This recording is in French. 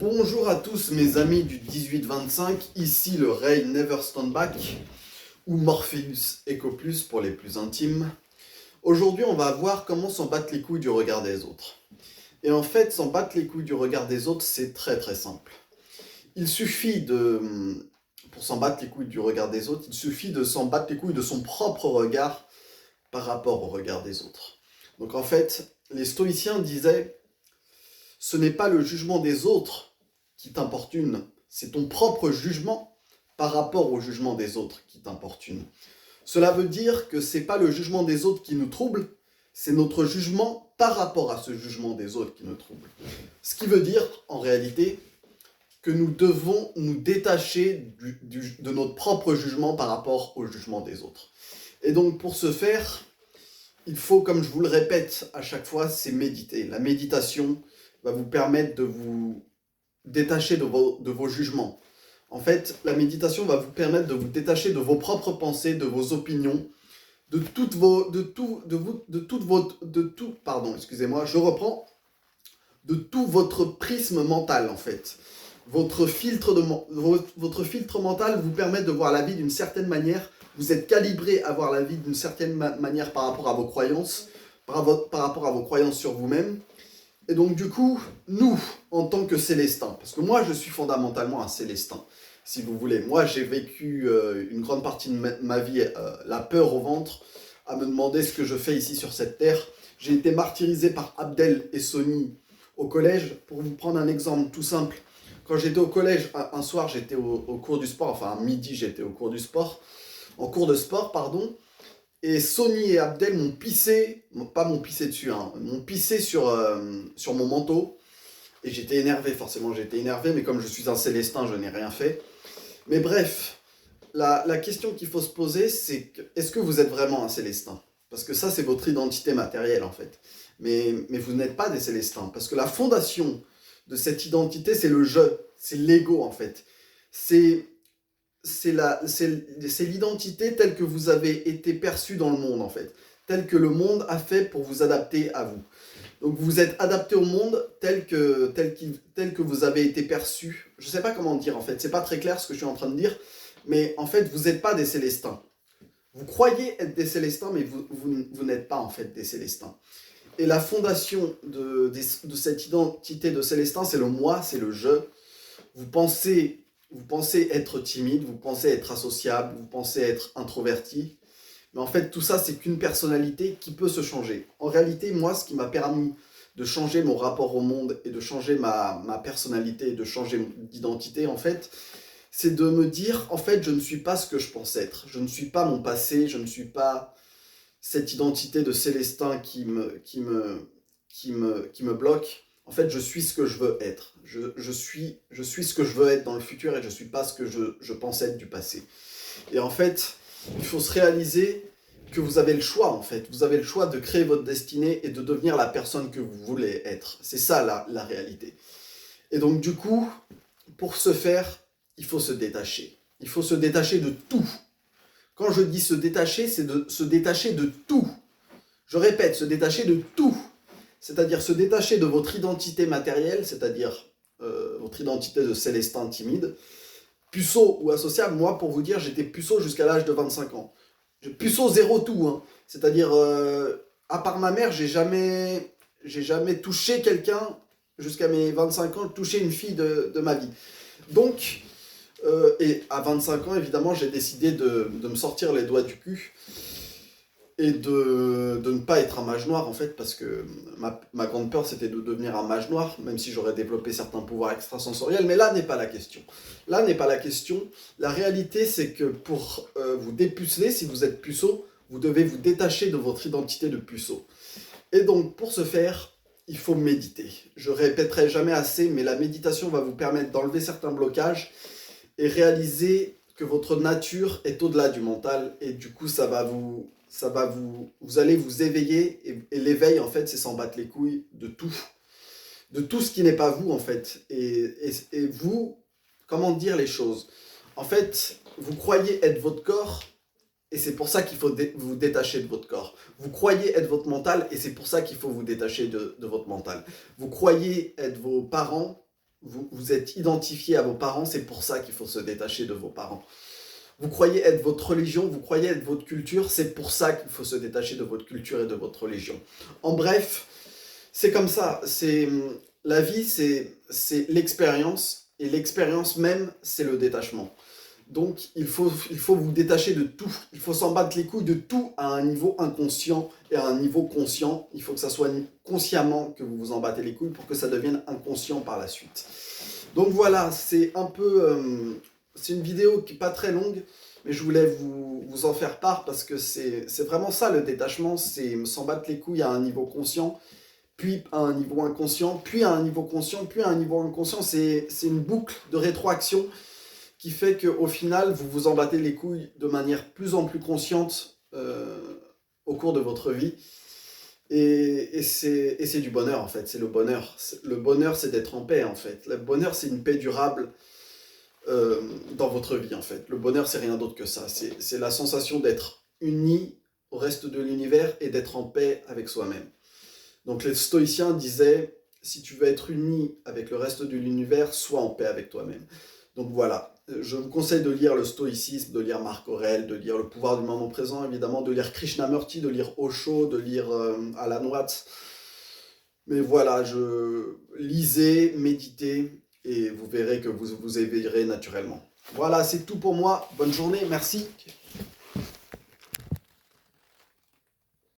Bonjour à tous mes amis du 18-25, ici le Ray Never Stand Back, ou Morpheus Echo Plus pour les plus intimes. Aujourd'hui on va voir comment s'en battre les couilles du regard des autres. Et en fait, s'en battre les couilles du regard des autres, c'est très très simple. Il suffit pour s'en battre les couilles du regard des autres, il suffit de s'en battre les couilles de son propre regard par rapport au regard des autres. Donc en fait, les stoïciens disaient, ce n'est pas le jugement des autres qui t'importune, c'est ton propre jugement par rapport au jugement des autres qui t'importune. Cela veut dire que c'est pas le jugement des autres qui nous trouble, c'est notre jugement par rapport à ce jugement des autres qui nous trouble. Ce qui veut dire, en réalité, que nous devons nous détacher de notre propre jugement par rapport au jugement des autres. Et donc pour ce faire, il faut, comme je vous le répète à chaque fois, c'est méditer. La méditation va vous permettre de vous détacher de vos jugements. En fait, la méditation va vous permettre de vous détacher de vos propres pensées, de vos opinions, de tout votre prisme mental en fait. Votre filtre mental vous permet de voir la vie d'une certaine manière. Vous êtes calibré à voir la vie d'une certaine manière par rapport à vos croyances, par rapport à vos croyances sur vous-même. Et donc du coup, nous, en tant que Célestins, parce que moi je suis fondamentalement un Célestin, si vous voulez. Moi j'ai vécu une grande partie de ma vie la peur au ventre, à me demander ce que je fais ici sur cette terre. J'ai été martyrisé par Abdel et Sony au collège. Pour vous prendre un exemple tout simple, quand j'étais au collège, un soir j'étais au cours du sport, enfin à midi j'étais au cours du sport, en cours de sport, pardon, et Sony et Abdel m'ont pissé, pas m'ont pissé dessus, hein, m'ont pissé sur mon manteau. Et j'étais énervé, forcément j'étais énervé, mais comme je suis un Célestin, je n'ai rien fait. Mais bref, la question qu'il faut se poser, c'est est-ce que vous êtes vraiment un Célestin? Parce que ça, c'est votre identité matérielle, en fait. Mais vous n'êtes pas des Célestins. Parce que la fondation de cette identité, c'est le je, c'est l'ego, en fait. C'est l'identité telle que vous avez été perçue dans le monde, en fait. Telle que le monde a fait pour vous adapter à vous. Donc vous êtes adapté au monde tel que vous avez été perçu. Je ne sais pas comment dire, en fait. C'est pas très clair ce que je suis en train de dire. Mais en fait, vous n'êtes pas des Célestins. Vous croyez être des Célestins, mais vous n'êtes pas, en fait, des Célestins. Et la fondation de cette identité de Célestin, c'est le moi, c'est le je. Vous pensez être timide, vous pensez être associable, vous pensez être introverti. Mais en fait, tout ça, c'est qu'une personnalité qui peut se changer. En réalité, moi, ce qui m'a permis de changer mon rapport au monde et de changer ma personnalité, de changer d'identité, en fait, c'est de me dire, en fait, je ne suis pas ce que je pense être. Je ne suis pas mon passé, je ne suis pas cette identité de Célestin qui me bloque. En fait, je suis ce que je veux être. Je suis ce que je veux être dans le futur et je ne suis pas ce que je pense être du passé. Et en fait, il faut se réaliser que vous avez le choix, en fait. Vous avez le choix de créer votre destinée et de devenir la personne que vous voulez être. C'est ça, la réalité. Et donc, du coup, pour ce faire, il faut se détacher. Il faut se détacher de tout. Quand je dis se détacher, c'est de se détacher de tout. Je répète, se détacher de tout. C'est-à-dire se détacher de votre identité matérielle, c'est-à-dire votre identité de Célestin timide, puceau ou associable. Moi, pour vous dire, j'étais puceau jusqu'à l'âge de 25 ans. Puceau zéro tout, hein. C'est-à-dire, à part ma mère, j'ai jamais touché quelqu'un jusqu'à mes 25 ans, touché une fille de ma vie. Donc, et à 25 ans, évidemment, j'ai décidé de me sortir les doigts du cul et de ne pas être un mage noir, en fait, parce que ma grande peur, c'était de devenir un mage noir, même si j'aurais développé certains pouvoirs extrasensoriels, mais là n'est pas la question. Là n'est pas la question. La réalité, c'est que pour vous dépuceler, si vous êtes puceau, vous devez vous détacher de votre identité de puceau. Et donc, pour ce faire, il faut méditer. Je répéterai jamais assez, mais la méditation va vous permettre d'enlever certains blocages et réaliser que votre nature est au-delà du mental, et du coup, vous allez vous éveiller, et l'éveil, en fait, c'est s'en battre les couilles de tout ce qui n'est pas vous, en fait. Et vous, comment dire les choses? En fait, vous croyez être votre corps, et c'est pour ça qu'il faut vous détacher de votre corps. Vous croyez être votre mental, et c'est pour ça qu'il faut vous détacher de votre mental. Vous croyez être vos parents, vous êtes identifié à vos parents, c'est pour ça qu'il faut se détacher de vos parents. Vous croyez être votre religion, vous croyez être votre culture, c'est pour ça qu'il faut se détacher de votre culture et de votre religion. En bref, c'est comme ça, la vie, c'est l'expérience, et l'expérience même, c'est le détachement. Donc, il faut vous détacher de tout. Il faut s'en battre les couilles de tout à un niveau inconscient et à un niveau conscient. Il faut que ça soit consciemment que vous vous en battez les couilles pour que ça devienne inconscient par la suite. Donc voilà, c'est un peu... c'est une vidéo qui n'est pas très longue, mais je voulais vous en faire part parce que c'est vraiment ça le détachement, c'est s'en battre les couilles à un niveau conscient, puis à un niveau inconscient, puis à un niveau conscient, puis à un niveau inconscient. C'est une boucle de rétroaction qui fait qu'au final, vous vous en battez les couilles de manière plus en plus consciente au cours de votre vie. Et c'est du bonheur, en fait. C'est le bonheur. Le bonheur, c'est d'être en paix, en fait. Le bonheur, c'est une paix durable dans votre vie, en fait. Le bonheur, c'est rien d'autre que ça. C'est la sensation d'être uni au reste de l'univers et d'être en paix avec soi-même. Donc les stoïciens disaient, si tu veux être uni avec le reste de l'univers, sois en paix avec toi-même. Donc voilà, je vous conseille de lire le stoïcisme, de lire Marc Aurèle, de lire Le pouvoir du moment présent, évidemment, de lire Krishnamurti, de lire Osho, de lire Alan Watts. Mais voilà, lisez, méditez, et vous verrez que vous vous éveillerez naturellement. Voilà, c'est tout pour moi. Bonne journée, merci.